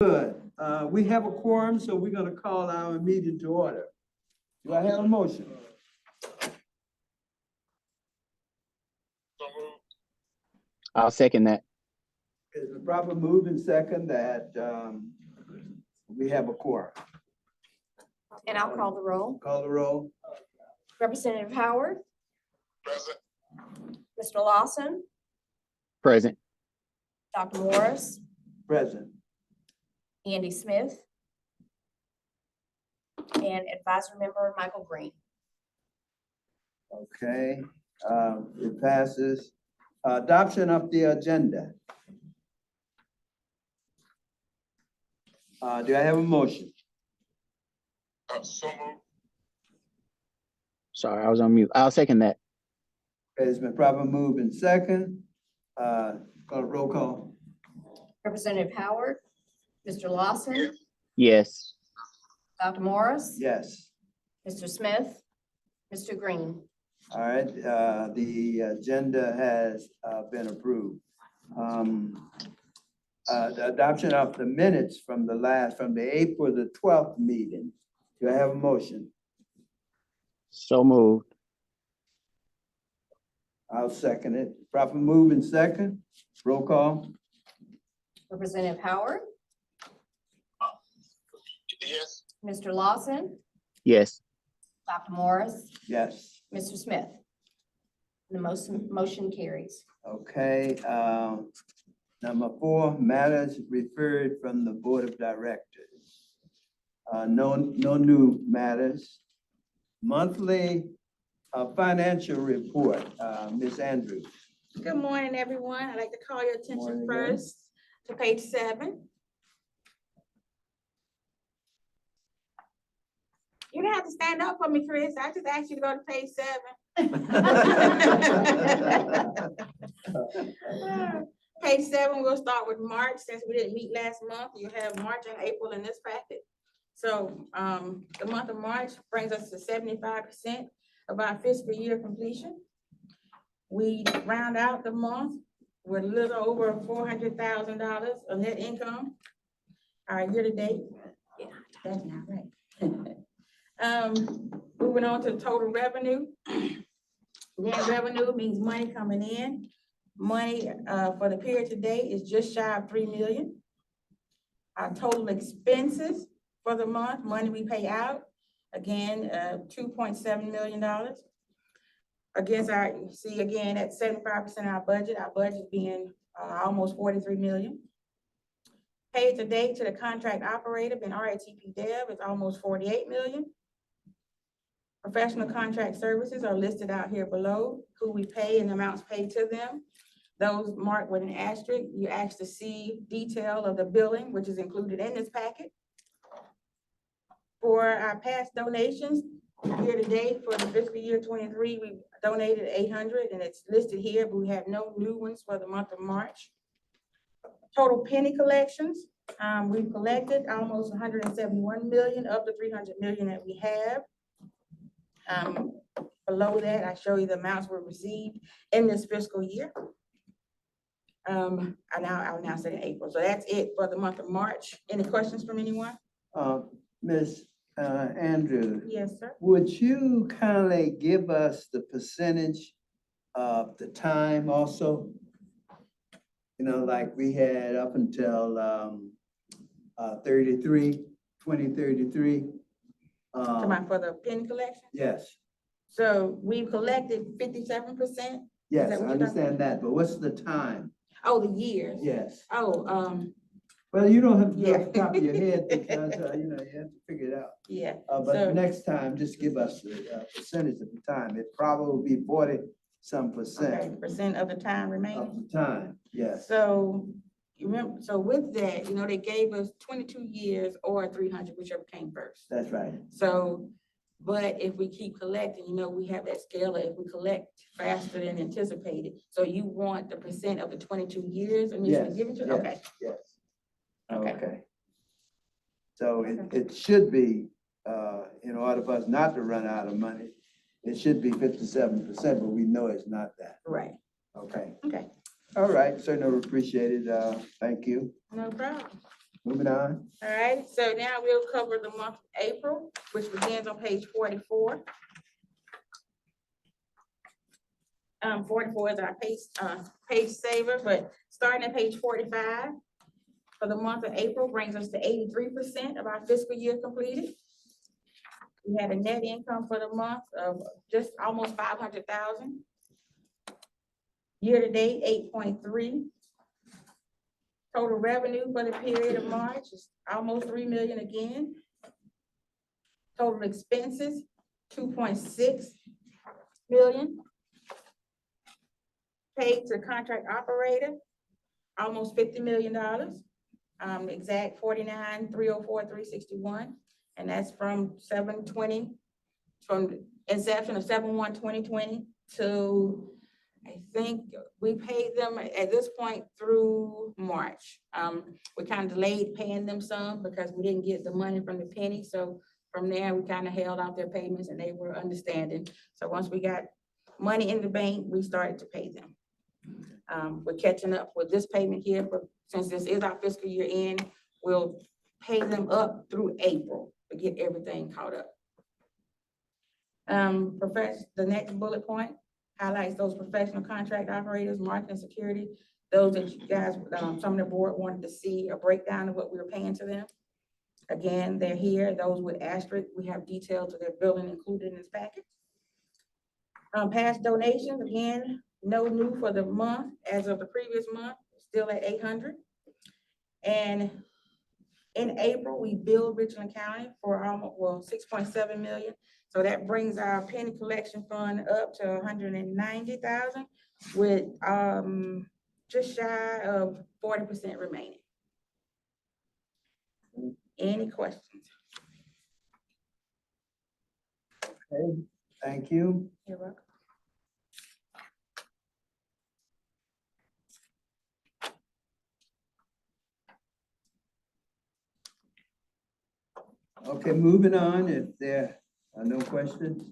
Good. We have a quorum, so we're gonna call our meeting to order. Do I have a motion? I'll second that. It's a proper move and second that, we have a quorum. And I'll call the roll. Call the roll. Representative Howard, Present. Mr. Lawson, Present. Dr. Morris, Present. Andy Smith, and advisory member Michael Green. Okay, it passes. Adoption of the agenda. Do I have a motion? So moved. Sorry, I was on mute. I'll second that. It's been proper move and second. Call roll call. Representative Howard, Mr. Lawson, Yes. Dr. Morris, Yes. Mr. Smith, Mr. Green. All right, the agenda has been approved. The adoption of the minutes from the April the 12th meeting. Do I have a motion? So moved. I'll second it. Proper move and second. Roll call. Representative Howard, Yes. Mr. Lawson, Yes. Dr. Morris, Yes. Mr. Smith. The motion carries. Okay, number 4, matters referred from the Board of Directors. No new matters. Monthly financial report, Ms. Andrews. Good morning, everyone. I'd like to call your attention Morning again. first to page 7. You don't have to stand up for me, Chris. I just asked you to go to page 7. Page 7, we'll start with March, since we didn't meet last month. You have March and April in this packet. So the month of March brings us to 75% of our fiscal year completion. We round out the month with a little over $400,000 of net income. Our year-to-date, yeah, that's not right. Moving on to total revenue. Net revenue means money coming in. Money for the period to date is just shy of $3 million. Our total expenses for the month, money we pay out, again, $2.7 million. Against our, see again, at 75% of our budget being almost 43 million. Paid to date to the contract operator and RATP Dev is almost 48 million. Professional contract services are listed out here below, who we pay and amounts paid to them. Those marked with an asterisk, you actually see detail of the billing, which is included in this packet. For our past donations, year to date for the fiscal year 23, we donated 800 and it's listed here, but we have no new ones for the month of March. Total penny collections, we've collected almost 171 million of the 300 million that we have. Below that, I show you the amounts were received in this fiscal year. I'll now say in April. So that's it for the month of March. Any questions from anyone? Ms. Andrews, Yes, sir. would you kindly give us the percentage of the time also? You know, like we had up until 2033. Come on, for the penny collection. Yes, So we've collected 57%. yes, that I what you're understand that, but what's the time? Oh, the years. Yes, Oh, well, you don't have to do it Yeah. off the top of your head because, you know, you have to figure it out. yeah. But So- next time, just give us the percentage of the time. It probably will be 40-some Okay, percent percent of the time of remaining. the time, yes. So you remember, so with that, you know, they gave us 22 years or 300, whichever came first. That's right. So, but if we keep collecting, you know, we have that scale of if we collect faster than anticipated. So you want the percent of the 22 years initially Yes, given to, yes, okay. yes. Okay. Okay. So it should be, in order for us not to run out of money, it should be 57%, but we know it's not that. Right, Okay. okay, All right, certainly appreciate it. Thank you. no problem. moving on. All right, so now we'll cover the month of April, which begins on page 44. 44 is our page saver, but starting at page 45 for the month of April brings us to 83% of our fiscal year completed. We had a net income for the month of just almost 500,000. Year to date, 8.3. Total revenue for the period of March is almost 3 million again. Total expenses, 2.6 million. Paid to contract operator, almost $50 million. Exact 49,304,361, and that's from 7/20, from inception of 7/1/2020 to, I think we paid them at this point through March. We kind of delayed paying them some because we didn't get the money from the penny. So from there, we kind of held out their payments and they were understanding. So once we got money in the bank, we started to pay them. We're catching up with this payment here, but since this is our fiscal year end, we'll pay them up through April to get everything caught up. The next bullet point highlights those professional contract operators, marketing, security, those that you guys, some of the board wanted to see a breakdown of what we were paying to them. Again, they're here, those with asterisk, we have details of their billing included in this package. Past donations, again, no new for the month as of the previous month, still at 800. And in April, we billed Richland County for almost, well, 6.7 million. So that brings our penny collection fund up to 190,000 with just shy of 40% remaining. Any questions? Okay, thank you. You're welcome. Okay, moving on, if there are no questions.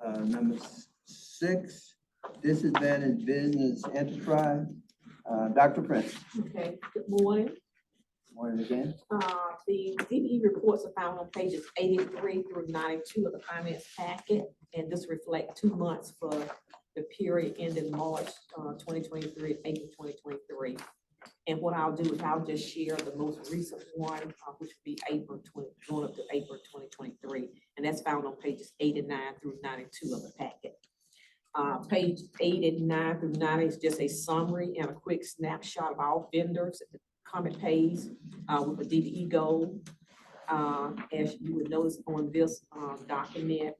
Number 6, disadvantaged business enterprise. Dr. Prince, Okay, good morning. morning again. The DBE reports are found on pages 83 through 92 of the finance packet, and this reflects 2 months for the period ending March 2023 and April 2023. And what I'll do is I'll just share the most recent one, which would be April 20, going up to April 2023, and that's found on pages 89 through 92 of the packet. Page 89 through 90 is just a summary and a quick snapshot of all vendors that the comment pays with a DBE goal. As you would notice on this document,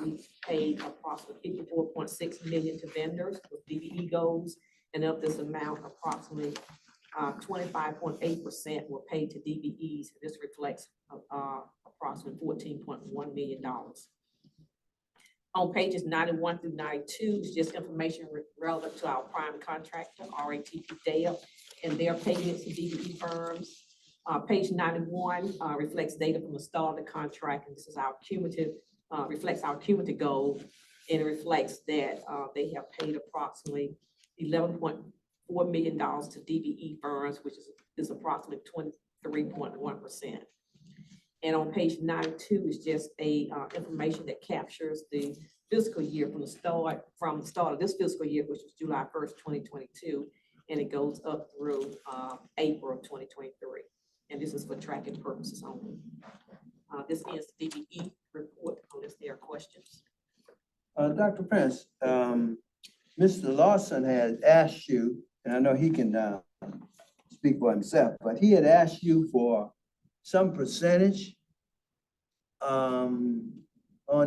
we paid approximately 54.6 million to vendors with DBE goals, and of this amount, approximately 25.8% were paid to DBEs. This reflects approximately $14.1 million. On pages 91 through 92 is just information relevant to our prime contractor, RATP Dale, and their payments to DBE firms. Page 91 reflects data from the start of the contract, and this is our cumulative, reflects our cumulative goal, and it reflects that they have paid approximately $11.4 million to DBE firms, which is approximately 23.1%. And on page 92 is just a information that captures the fiscal year from the start of this fiscal year, which was July 1st, 2022, and it goes up through April of 2023. And this is for tracking purposes only. This is the DBE report, unless there are questions. Dr. Prince, Mr. Lawson had asked you, and I know he can speak for himself, but he had asked you for some percentage on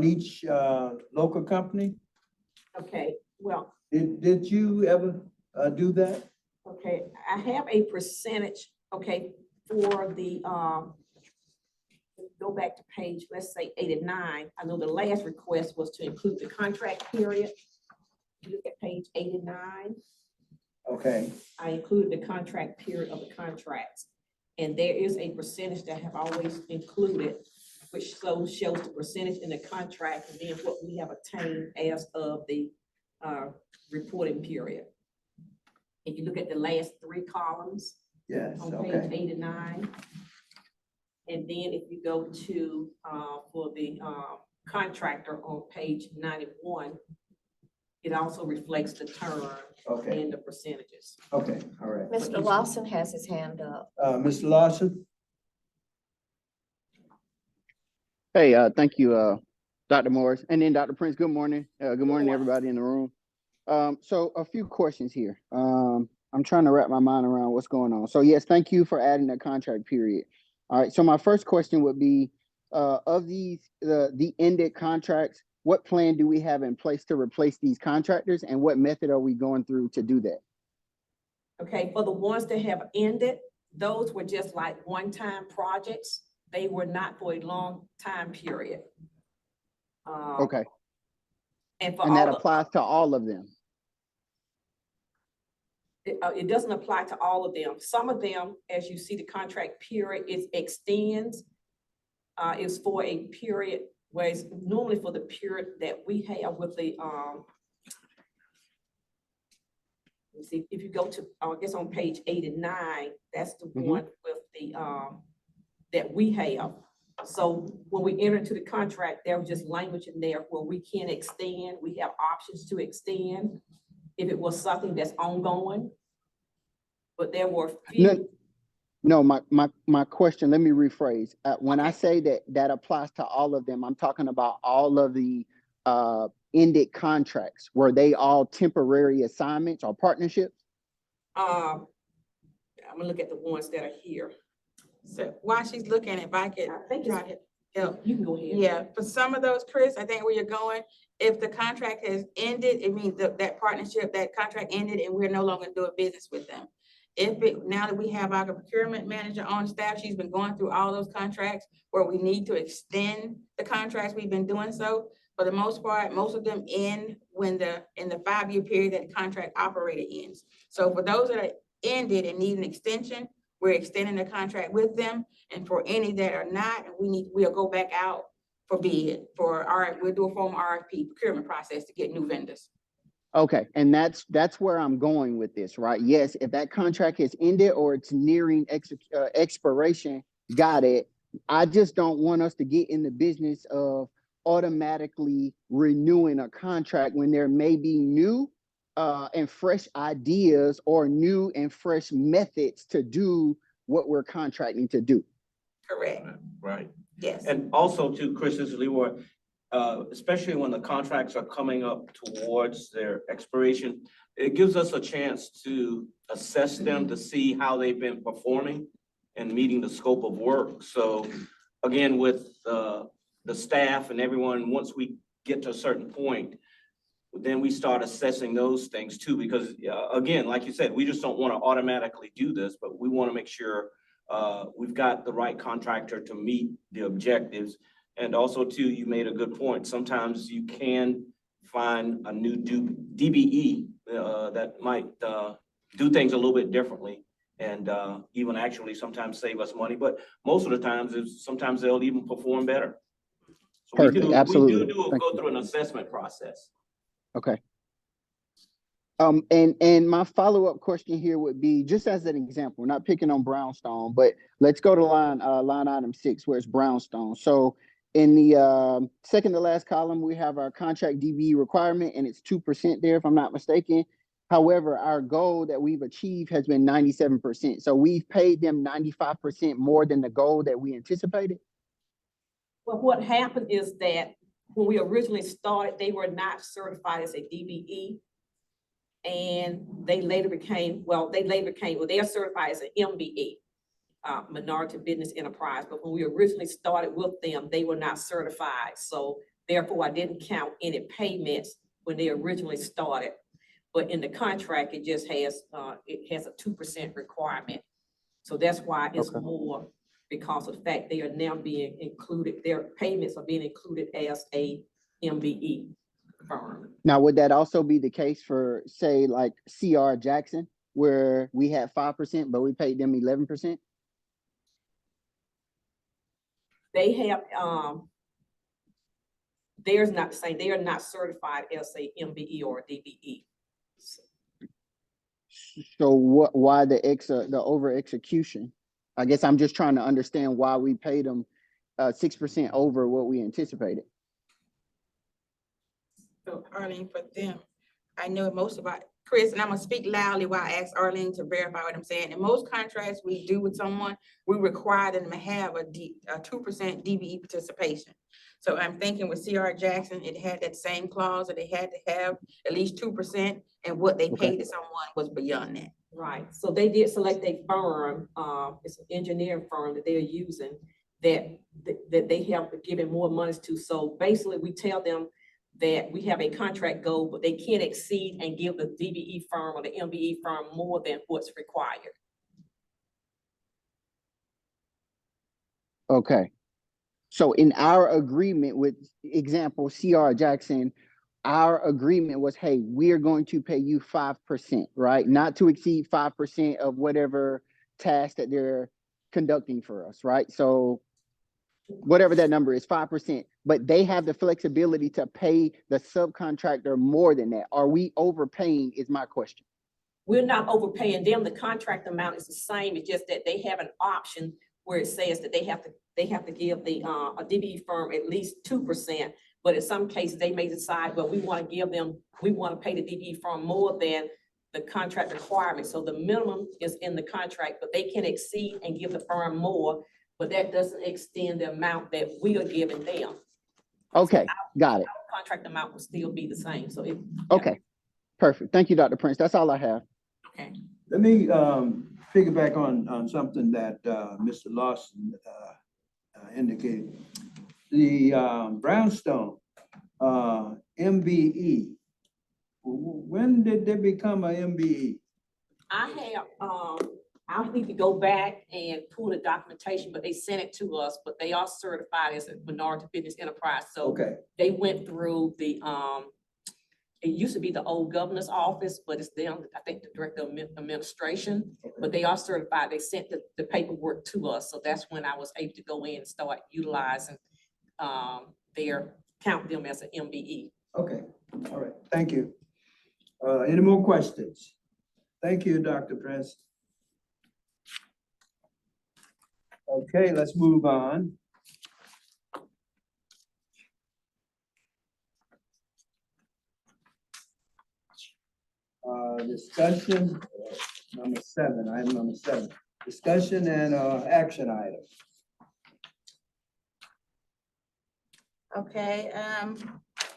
each local company. Okay, well, Did you ever do that? okay, I have a percentage, okay, for the, go back to page, let's say 89. I know the last request was to include the contract period. You look at page 89. Okay, I included the contract period of the contracts. And there is a percentage that I have always included, which shows the percentage in the contract and then what we have attained as of the reporting period. If you look at the last 3 columns, Yes, on okay. page 89. And then if you go to, for the, contractor on page 91, it also reflects the term Okay, and the percentages. okay, all right. Mr. Lawson has his hand up. Mr. Lawson? Hey, thank you, Dr. Morris, and then Dr. Prince. Good morning. Good morning, everybody in the room. So a few questions here. I'm trying to wrap my mind around what's going on. So yes, thank you for adding that contract period. All right. So my first question would be, of these the ended contracts, what plan do we have in place to replace these contractors, and what method are we going through to do that? Okay, for the ones that have ended, those were just like one-time projects. They were not for a long time period. Okay, And for and that all, applies to all of them. it doesn't apply to all of them. Some of them, as you see, the contract period, it extends. It's for a period where it's normally for the period that we have with the, let's see, if you go to, I guess on page 89, that's the one with the, that we have. So when we enter into the contract, there was just language in there where we can extend, we have options to extend if it was something that's ongoing. But there were few. No, my question, let me rephrase. When I Okay. say that applies to all of them, I'm talking about all of the ended contracts. Were they all temporary assignments or partnerships? I'm gonna look at the ones that are here. So while she's looking, if I could I think try it's, to help. you can go ahead. Yeah, for some of those, Chris, I think where you're going, if the contract has ended, it means that partnership, that contract ended and we're no longer doing business with them. Now that we have our procurement manager on staff, she's been going through all those contracts where we need to extend the contracts, we've been doing so. For the most part, most of them end in the 5-year period that the contract operator ends. So for those that are ended and need an extension, we're extending the contract with them. And for any that are not, we'll go back out for bid we'll do a formal RFP procurement process to get new vendors. Okay, and that's where I'm going with this, right? Yes, if that contract has ended or it's nearing expiration, got it. I just don't want us to get in the business of automatically renewing a contract when there may be new and fresh ideas or new and fresh methods to do what we're contracting to do. Correct, Right. yes. And also to Chris, this is Leroy, especially when the contracts are coming up towards their expiration, it gives us a chance to assess them to see how they've been performing and meeting the scope of work. So again, with the staff and everyone, once we get to a certain point, then we start assessing those things too, because again, like you said, we just don't want to automatically do this, but we want to make sure we've got the right contractor to meet the objectives. And also too, you made a good point. Sometimes you can find a new DBE that might do things a little bit differently and even actually sometimes save us money. But most of the times, sometimes they'll even perform better. So Perfect, absolutely. We do Thank go you. through an assessment process. Okay. And my follow-up question here would be, just as an example, not picking on Brownstone, but let's go to line item 6 where it's Brownstone. So in the second to last column, we have our contract DBE requirement and it's 2% there, if I'm not mistaken. However, our goal that we've achieved has been 97%. So we've paid them 95% more than the goal that we anticipated. Well, what happened is that when we originally started, they were not certified as a DBE. And they later became, they are certified as an MBE, Minority Business Enterprise. But when we originally started with them, they were not certified. So therefore, I didn't count any payments when they originally started. But in the contract, it just has, it has a 2% requirement. So that's why it's more, because of the fact they are now being included, their payments are being included as a MBE firm. Now, would that also be the case for, say, like CR Jackson, where we had 5%, but we paid them 11%? They have, theirs not the same. They are not certified as a MBE or a DBE. So why the over execution? I guess I'm just trying to understand why we paid them 6% over what we anticipated. So Arlene, for them, I know most about, Chris, and I'm gonna speak loudly while I ask Arlene to verify what I'm saying. In most contracts we do with someone, we require them to have a 2% DBE participation. So I'm thinking with CR Jackson, it had that same clause that they had to have at least 2%, and what they Okay. paid to someone was beyond that. Right, so they did select a firm, it's an engineering firm that they're using that they have given more monies to. So basically, we tell them that we have a contract goal, but they can't exceed and give the DBE firm or the MBE firm more than what's required. Okay. So in our agreement with example, CR Jackson, our agreement was, hey, we're going to pay you 5%, right? Not to exceed 5% of whatever task that they're conducting for us, right? So whatever that number is, 5%, but they have the flexibility to pay the subcontractor more than that. Are we overpaying is my question. We're not overpaying them. The contract amount is the same. It's just that they have an option where it says that they have to give the a DBE firm at least 2%. But in some cases, they may decide, well, we want to pay the DBE firm more than the contract requirement. So the minimum is in the contract, but they can exceed and give the firm more, but that doesn't extend the amount that we are giving them. Okay, got it. Our contract amount will still be the same. So it. Okay, perfect. Thank you, Dr. Prince. That's all I have. Okay. Let me piggyback on something that Mr. Lawson indicated. The Brownstone MBE, when did they become a MBE? I'll need to go back and pull the documentation, but they sent it to us, but they are certified as a minority business enterprise. So Okay, they went through the, it used to be the old governor's office, but it's them, I think the director of administration, but they are certified. They sent the paperwork to us. So that's when I was able to go in and start utilizing count them as an MBE. okay, all right, thank you. Any more questions? Thank you, Dr. Prince. Okay, let's move on. Discussion, number 7, item number 7. Discussion and action item. Okay,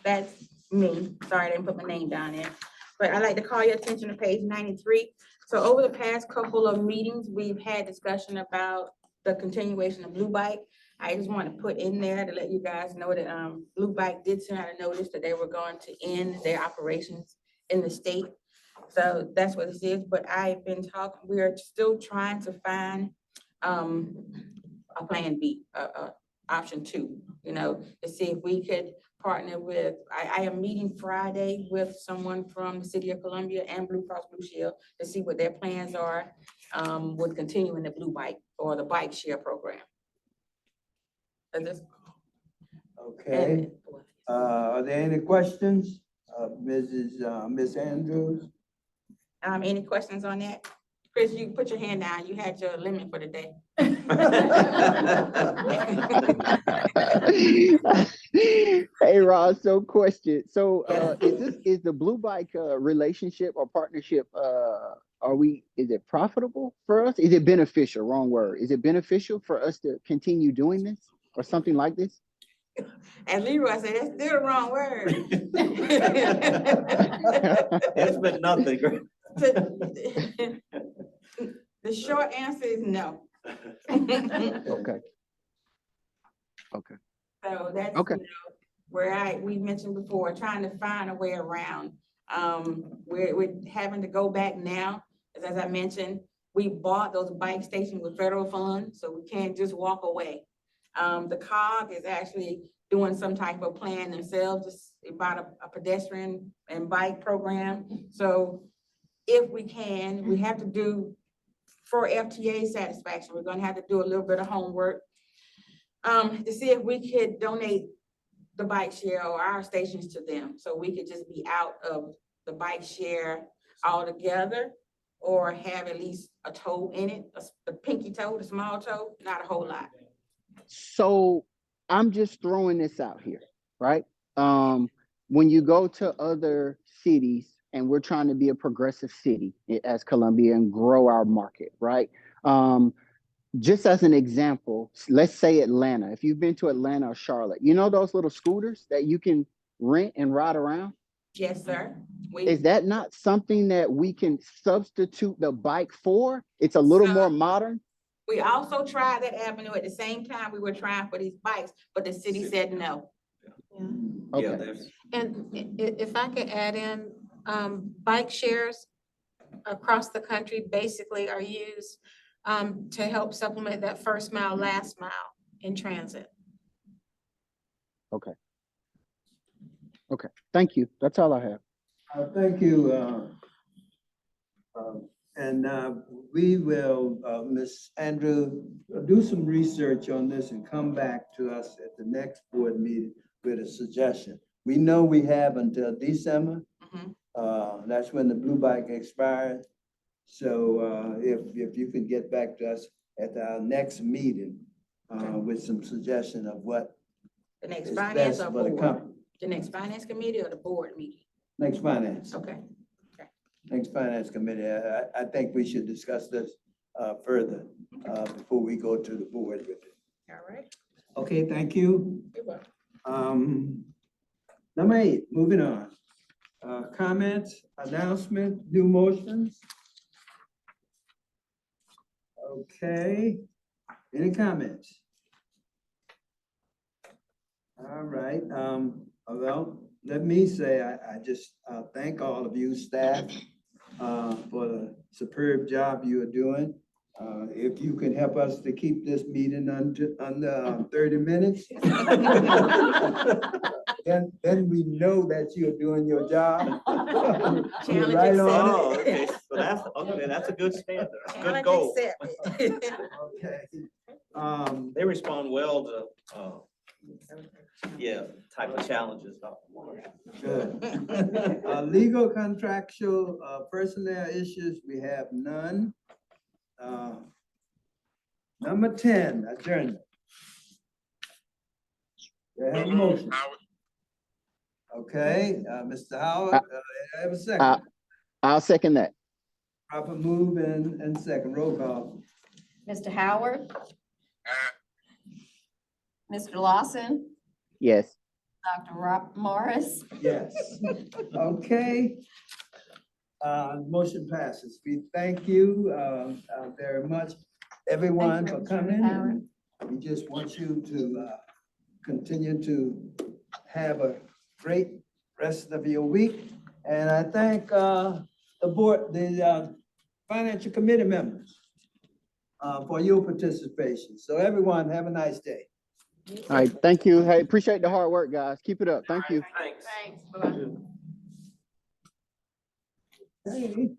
that's me. Sorry, I didn't put my name down there. But I'd like to call your attention to page 93. So over the past couple of meetings, we've had discussion about the continuation of Blue Bike. I just want to put in there to let you guys know that Blue Bike did send out a notice that they were going to end their operations in the state. So that's what this is, but I've been talking, we are still trying to find a plan B, option 2, you know, to see if we could partner with, I am meeting Friday with someone from the city of Columbia and Blue Cross Blue Shield to see what their plans are with continuing the Blue Bike or the bike share program. Okay, are there any questions? Ms. Andrews? Any questions on that? Chris, you put your hand down. You had your limit for the day. Hey, Ross, so question. So is the Blue Bike relationship or partnership, is it profitable for us? Is it beneficial? Wrong word. Is it beneficial for us to continue doing this or something like this? And Leroy said, that's still the wrong word. It's been nothing. The short answer is no. Okay. Okay. So that's, Okay. you know, where we mentioned before, trying to find a way around. We're having to go back now, as I mentioned, we bought those bike stations with federal funds, so we can't just walk away. The COG is actually doing some type of plan themselves, just about a pedestrian and bike program. So if we can, we have to do, for FTA satisfaction, we're gonna have to do a little bit of homework to see if we could donate the bike share or our stations to them. So we could just be out of the bike share altogether, or have at least a toe in it, a pinky toe, the small toe, not a whole lot. So I'm just throwing this out here, right? When you go to other cities and we're trying to be a progressive city as Columbia and grow our market, right? Just as an example, let's say Atlanta. If you've been to Atlanta or Charlotte, you know those little scooters that you can rent and ride around? Yes, sir. Is that not something that we can substitute the bike for? It's a little more modern. We also tried that avenue at the same time we were trying for these bikes, but the city said no. Yeah, Okay. there's, And if I could add in, bike shares across the country basically are used to help supplement that first mile, last mile in transit. Okay. Thank you. That's all I have. Thank you. And we will, Ms. Andrew, do some research on this and come back to us at the next board meeting with a suggestion. We know we have until December. That's when the blue bike expires. So if you could get back to us at our next meeting with some suggestion of what The next is finance best or for the board, company. the next finance committee or the board meeting? Next finance. Okay, Next finance committee, I think we should discuss this further before we go to the board with it. all right. Okay, thank you. You're welcome. Number 8, moving on. Comments, announcement, new motions? Okay, any comments? All right, well, let me say, I just thank all of you staff for the superb job you are doing. If you can help us to keep this meeting under 30 minutes, then we know that you're doing your job. You're Challenge right on oh, it. okay, so that's a good standard, that's a good Challenge goal. accepted. Okay. They respond well to, yeah, type of challenges, Dr. Moore. Good. Legal contractual personnel issues, we have none. Number 10, adjournment. Do I have a motion? Howard, Okay, Mr. Howard, I have a second. I'll second that. Proper move and second, roll call. Mr. Howard, aye. Mr. Lawson, Yes. Dr. Rob Morris. Yes. Okay. Motion passes. We thank you very much, everyone, for Thank you, coming. Mr. Howard. And we just want you to continue to have a great rest of your week. And I thank the board, the financial committee members for your participation. So everyone, have a nice day. All right. Thank you. Hey, appreciate the hard work, guys. Keep it up. Thank you. Thanks. Thanks. Bye-bye. Hey.